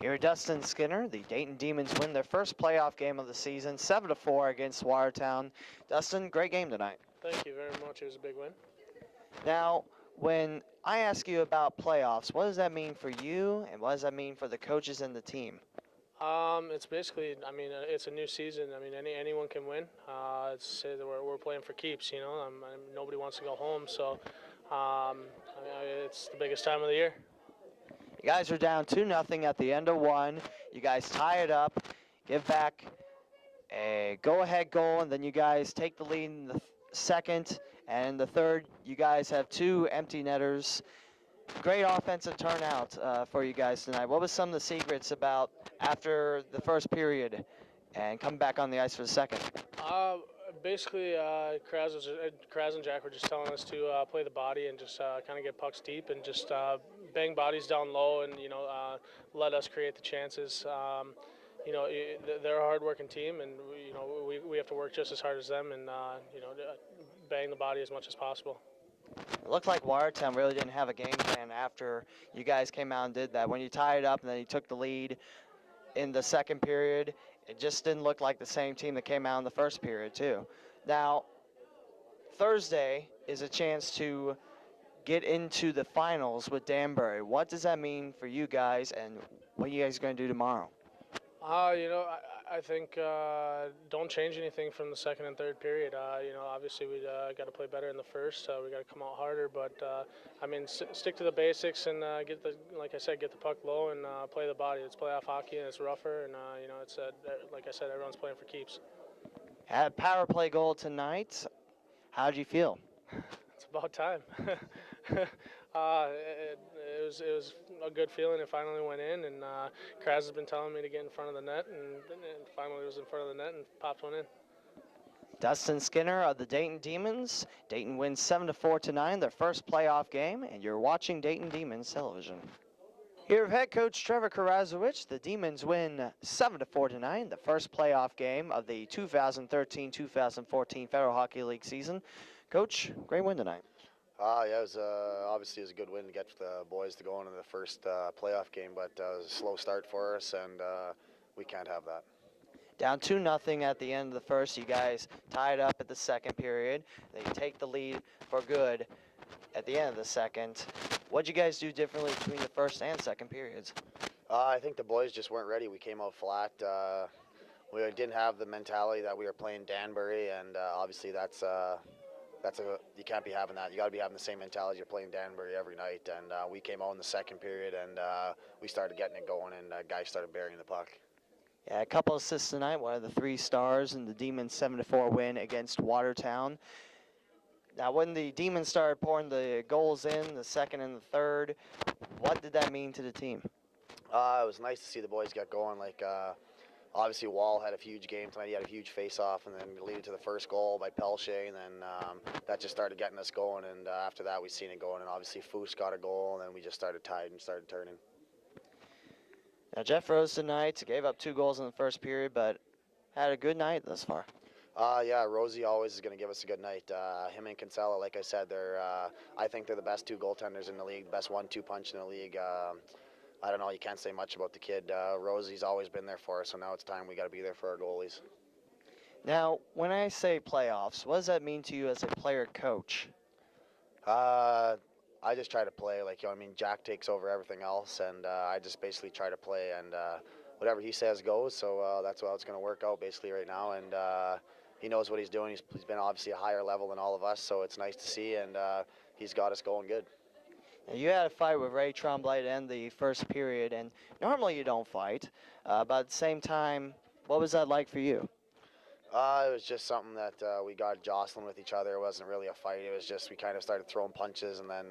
Here at Dustin Skinner, the Dayton Demonz win their first playoff game of the season, 7-4 against Watertown. Dustin, great game tonight. Thank you very much. It was a big win. Now, when I ask you about playoffs, what does that mean for you, and what does that mean for the coaches and the team? It's basically, it's a new season. Anyone can win. We're playing for keeps, nobody wants to go home, so it's the biggest time of the year. You guys are down 2-0 at the end of one. You guys tie it up, give back a go-ahead goal, and then you guys take the lead in the second, and in the third, you guys have two empty netters. Great offensive turnout for you guys tonight. What was some of the secrets about after the first period and coming back on the ice for the second? Basically, Karaz and Jack were just telling us to play the body and just kind of get pucks deep and just bang bodies down low and, let us create the chances. They're a hard-working team, and, we have to work just as hard as them and, bang the body as much as possible. It looked like Watertown really didn't have a game plan after you guys came out and did that. When you tied it up and then you took the lead in the second period, it just didn't look like the same team that came out in the first period, too. Now, Thursday is a chance to get into the finals with Danbury. What does that mean for you guys, and what are you guys going to do tomorrow? I think don't change anything from the second and third period. Obviously we got to play better in the first. We got to come out harder, but stick to the basics and get the puck low and play the body. It's playoff hockey and it's rougher, and it's like I said, everyone's playing for keeps. Had a power play goal tonight. How did you feel? It's about time. It was a good feeling. It finally went in, and Kraz has been telling me to get in front of the net, and finally it was in front of the net and popped one in. Dustin Skinner of the Dayton Demonz. Dayton wins 7-4 tonight, their first playoff game, and you're watching Dayton Demonz television. Here with head coach Trevor Karasiewicz, the Demonz win 7-4 tonight, the first playoff game of the 2013-2014 Federal Hockey League season. Coach, great win tonight. It was obviously a good win to get the boys to go into the first playoff game, but it was a slow start for us, and we can't have that. Down 2-0 at the end of the first. You guys tied up at the second period. They take the lead for good at the end of the second. What'd you guys do differently between the first and second periods? I think the boys just weren't ready. We came out flat. We didn't have the mentality that we were playing Danbury, and obviously you can't be having that. You got to be having the same mentality. You're playing Danbury every night, and we came out in the second period, and we started getting it going, and guys started burying the puck. Yeah, a couple assists tonight, one of the 3 stars in the Demonz 7-4 win against Watertown. Now, when the Demonz started pouring the goals in, the second and the third, what did that mean to the team? It was nice to see the boys get going. Obviously, Wall had a huge game tonight. He had a huge face-off, and then leading to the first goal by Pelche, and then that just started getting us going. And after that, we seen it going, and obviously Foose got a goal, and then we just started tied and started turning. Now, Jeff Rose tonight gave up 2 goals in the first period, but had a good night thus far. Yeah, Rosie always is going to give us a good night. Him and Kinsella, like I said, I think they're the best 2 goaltenders in the league, the best 1-2 punch in the league. I don't know, you can't say much about the kid. Rosie's always been there for us, so now it's time we got to be there for our goalies. Now, when I say playoffs, what does that mean to you as a player coach? I just try to play. Jack takes over everything else, and I just basically try to play, and whatever he says goes, so that's how it's going to work out basically right now, and he knows what he's doing. He's been obviously a higher level than all of us, so it's nice to see, and he's got us going good. Now, you had a fight with Ray Tremblay to end the first period, and normally you don't fight, but at the same time, what was that like for you? It was just something that we got jostling with each other. It wasn't really a fight. It was just we kind of started throwing punches, and then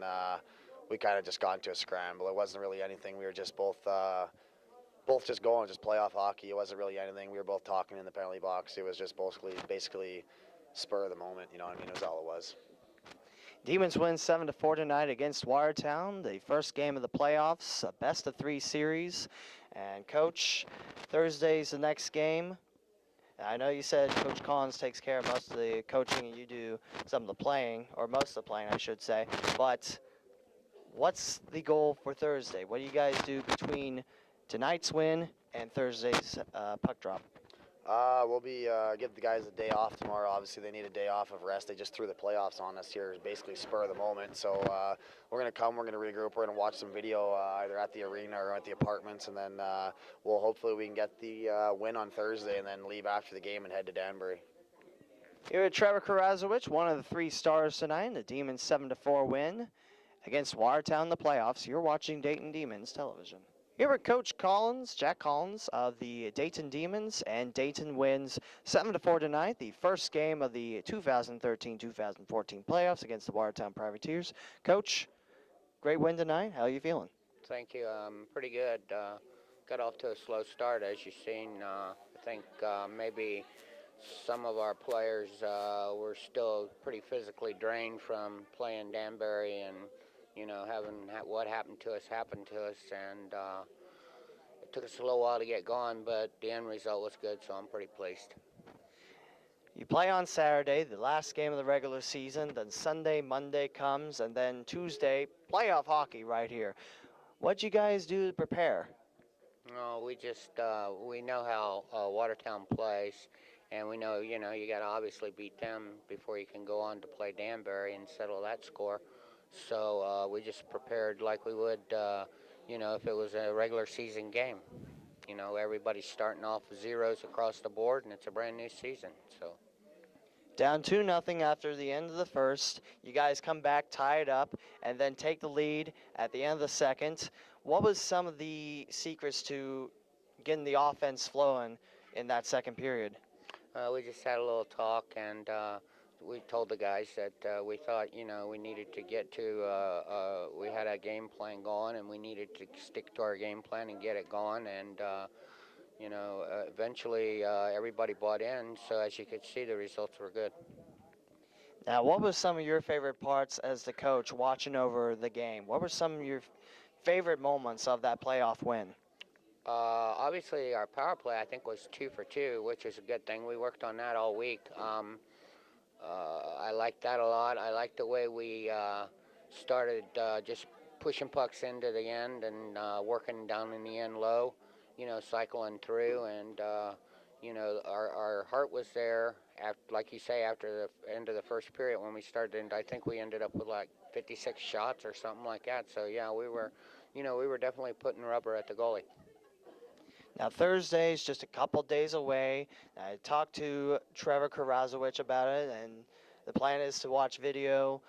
we kind of just got into a scramble. It wasn't really anything. We were just both just going, just playoff hockey. It wasn't really anything. We were both talking in the penalty box. It was just basically spur of the moment. You know what I mean? It was all it was. Demonz win 7-4 tonight against Watertown, the first game of the playoffs, a best-of-3 series. And, Coach, Thursday's the next game. I know you said Coach Collins takes care of most of the coaching and you do some of the playing, or most of the playing, I should say. But what's the goal for Thursday? What do you guys do between tonight's win and Thursday's puck drop? We'll be give the guys a day off tomorrow. Obviously, they need a day off of rest. They just threw the playoffs on us here, basically spur of the moment. So we're gonna come. We're gonna regroup. We're gonna watch some video either at the arena or at the apartments, and then hopefully we can get the win on Thursday, and then leave after the game and head to Danbury. Here at Trevor Karasiewicz, one of the 3 stars tonight, the Demons 7-4 win against Watertown in the playoffs. You're watching Dayton Demonz television. Here with Coach Collins, Jack Collins of the Dayton Demonz, and Dayton wins 7-4 tonight, the first game of the 2013-2014 playoffs against the Watertown Privateers. Coach, great win tonight. How are you feeling? Thank you. Pretty good. Got off to a slow start, as you've seen. I think maybe some of our players were still pretty physically drained from playing Danbury and, you know, having what happened to us, and it took us a little while to get going, but the end result was good, so I'm pretty pleased. You play on Saturday, the last game of the regular season, then Sunday, Monday comes, and then Tuesday, playoff hockey right here. What'd you guys do to prepare? No, we just we know how Watertown plays, and we know, you know, you got to obviously beat them before you can go on to play Danbury and settle that score. So we just prepared like we would, you know, if it was a regular season game. You know, everybody's starting off with zeros across the board, and it's a brand new season. So Down 2-0 after the end of the first. You guys come back, tie it up, and then take the lead at the end of the second. What was some of the secrets to getting the offense flowing in that second period? we just had a little talk, and we told the guys that we thought, you know, we needed to get to, we had a game plan going, and we needed to stick to our game plan and get it going. And, you know, eventually everybody bought in. So as you could see, the results were good. Now, what was some of your favorite parts as the coach watching over the game? What were some of your favorite moments of that playoff win? Obviously, our power play, I think, was 2 for 2, which is a good thing. We worked on that all week. I liked that a lot. I liked the way we started just pushing pucks into the end and working down in the end low, you know, cycling through. And, you know, our heart was there, like you say, after the end of the first period when we started. And I think we ended up with like 56 shots or something like that. So, yeah, we were, you know, we were definitely putting rubber at the goalie. Now, Thursday is just a couple days away. I talked to Trevor Karasiewicz about it, and the plan is to watch video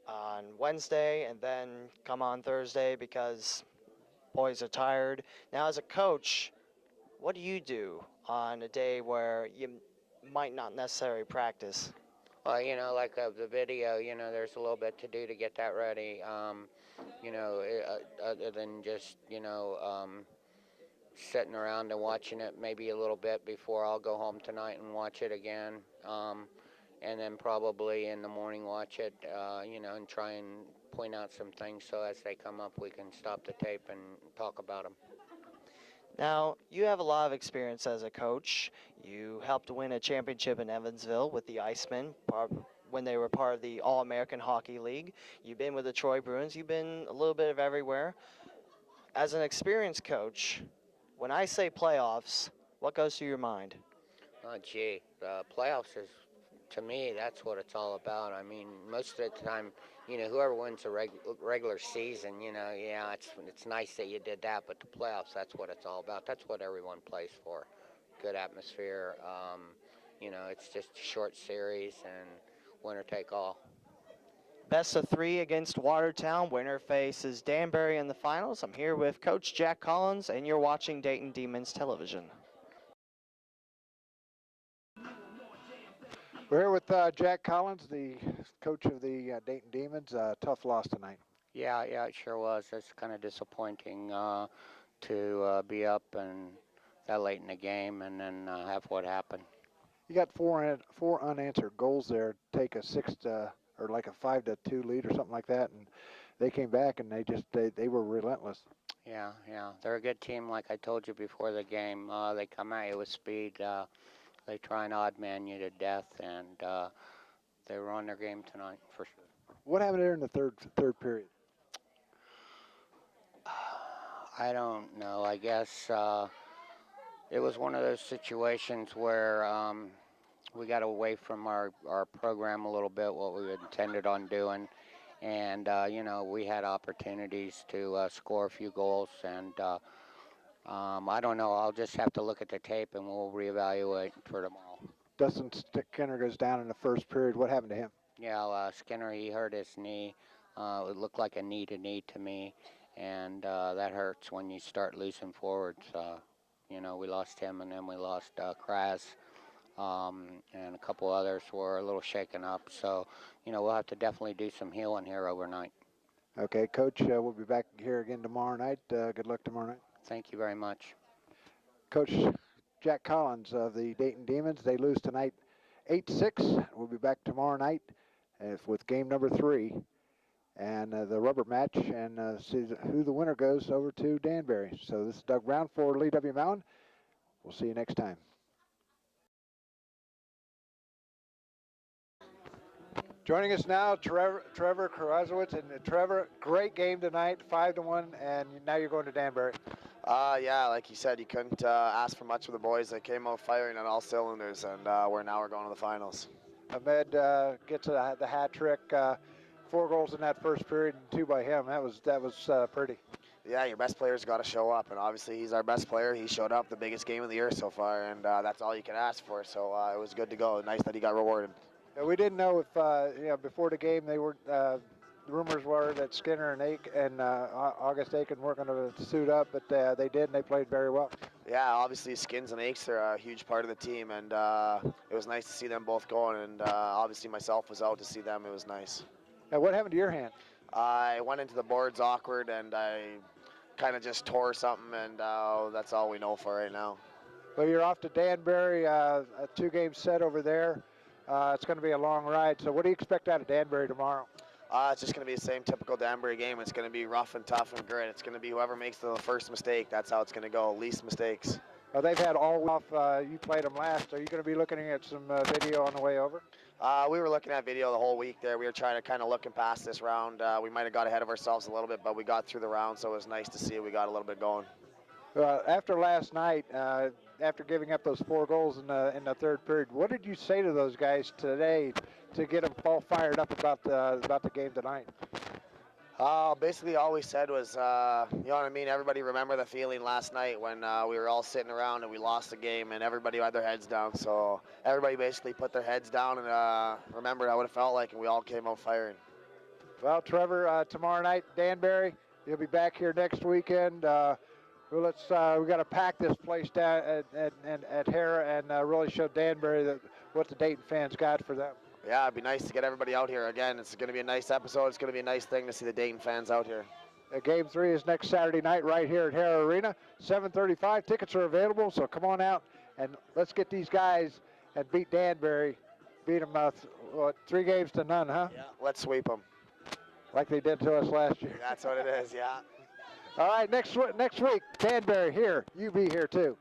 on Wednesday and then come on Thursday because boys are tired. Now, as a coach, what do you do on a day where you might not necessarily practice? Well, you know, like the video, you know, there's a little bit to do to get that ready, you know, other than just, you know, sitting around and watching it maybe a little bit before I'll go home tonight and watch it again, and then probably in the morning watch it, you know, and try and point out some things so as they come up we can stop the tape and talk about them. Now, you have a lot of experience as a coach. You helped win a championship in Evansville with the Icemen when they were part of the All-American Hockey League. You've been with the Troy Bruins. You've been a little bit of everywhere. As an experienced coach, when I say playoffs, what goes through your mind? Oh, gee, playoffs is, to me, that's what it's all about. I mean, most of the time, you know, whoever wins a regular season, you know, yeah, it's nice that you did that, but the playoffs, that's what it's all about. That's what everyone plays for. Good atmosphere. You know, it's just a short series and winner take all. Best of 3 against Watertown. Winner faces Danbury in the finals. I'm here with Coach Jack Collins, and you're watching Dayton Demonz television. We're here with Jack Collins, the coach of the Dayton Demonz. Tough loss tonight. Yeah, it sure was. It's kind of disappointing to be up and that late in the game and then have what happened. You got four unanswered goals there. Take a 6-2 or like a 5-2 lead or something like that, and they came back and they were relentless. Yeah, they're a good team. Like I told you before the game, they come at you with speed. They try and odd man you to death, and they were on their game tonight for sure. What happened there in the third period? I don't know. I guess it was one of those situations where we got away from our program a little bit, what we intended on doing. And, you know, we had opportunities to score a few goals. And I don't know. I'll just have to look at the tape and we'll reevaluate for tomorrow. Dustin Skinner goes down in the first period. What happened to him? Yeah, Skinner, he hurt his knee. It looked like a knee to me. And that hurts when you start losing forwards. You know, we lost him, and then we lost Kras, and a couple others were a little shaken up. So, you know, we'll have to definitely do some healing here overnight. Okay, Coach, we'll be back here again tomorrow night. Good luck tomorrow night. Thank you very much. Coach Jack Collins of the Dayton Demonz, they lose tonight 8-6. We'll be back tomorrow night with game number 3 and the rubber match, and see who the winner goes over to Danbury. So this is Doug Brown for Lee W. Mountain. We'll see you next time. Joining us now, Trevor Karasiewicz. And Trevor, great game tonight, 5-1, and now you're going to Danbury. Yeah, like you said, you couldn't ask for much of the boys. They came out firing on all cylinders, and we're going to the finals. Ahmed gets the hat trick. 4 goals in that first period and 2 by him. That was pretty. Yeah, your best player's got to show up, and obviously he's our best player. He showed up the biggest game of the year so far, and that's all you can ask for. So it was good to go. Nice that he got rewarded. Yeah, we didn't know if you know, before the game they were. The rumors were that Skinner and August Aiken weren't going to suit up, but they did, and they played very well. Yeah, obviously Skins and Akes are a huge part of the team, and it was nice to see them both going. And obviously myself was out to see them. It was nice. Now, what happened to your hand? I went into the boards awkward, and I kind of just tore something, and that's all we know for right now. Well, you're off to Danbury, a 2-game set over there. It's going to be a long ride. So what do you expect out of Danbury tomorrow? It's just going to be the same typical Danbury game. It's going to be rough and tough and grit. It's going to be whoever makes the first mistake. That's how it's going to go. Least mistakes. Well, they've had all off. You played them last. Are you going to be looking at some video on the way over? We were looking at video the whole week there. We were trying to kind of looking past this round. We might have got ahead of ourselves a little bit, but we got through the round, so it was nice to see we got a little bit going. After last night, after giving up those 4 goals in the third period, what did you say to those guys today to get them all fired up about the game tonight? Basically all we said was, you know what I mean, everybody remember the feeling last night when we were all sitting around and we lost the game and everybody had their heads down. So everybody basically put their heads down and remembered what it felt like, and we all came out firing. Well, Trevor, tomorrow night, Danbury, you'll be back here next weekend. We got to pack this place down at Hera and really show Danbury what the Dayton fans got for them. Yeah, it'd be nice to get everybody out here again. It's going to be a nice episode. It's going to be a nice thing to see the Dayton fans out here. Game 3 is next Saturday night right here at Hera Arena, 7:35. Tickets are available, so come on out and let's get these guys and beat Danbury. Beat them 3-0, huh? Yeah. Let's sweep them. Like they did to us last year. That's what it is, yeah. All right, next week, Danbury here. You be here too.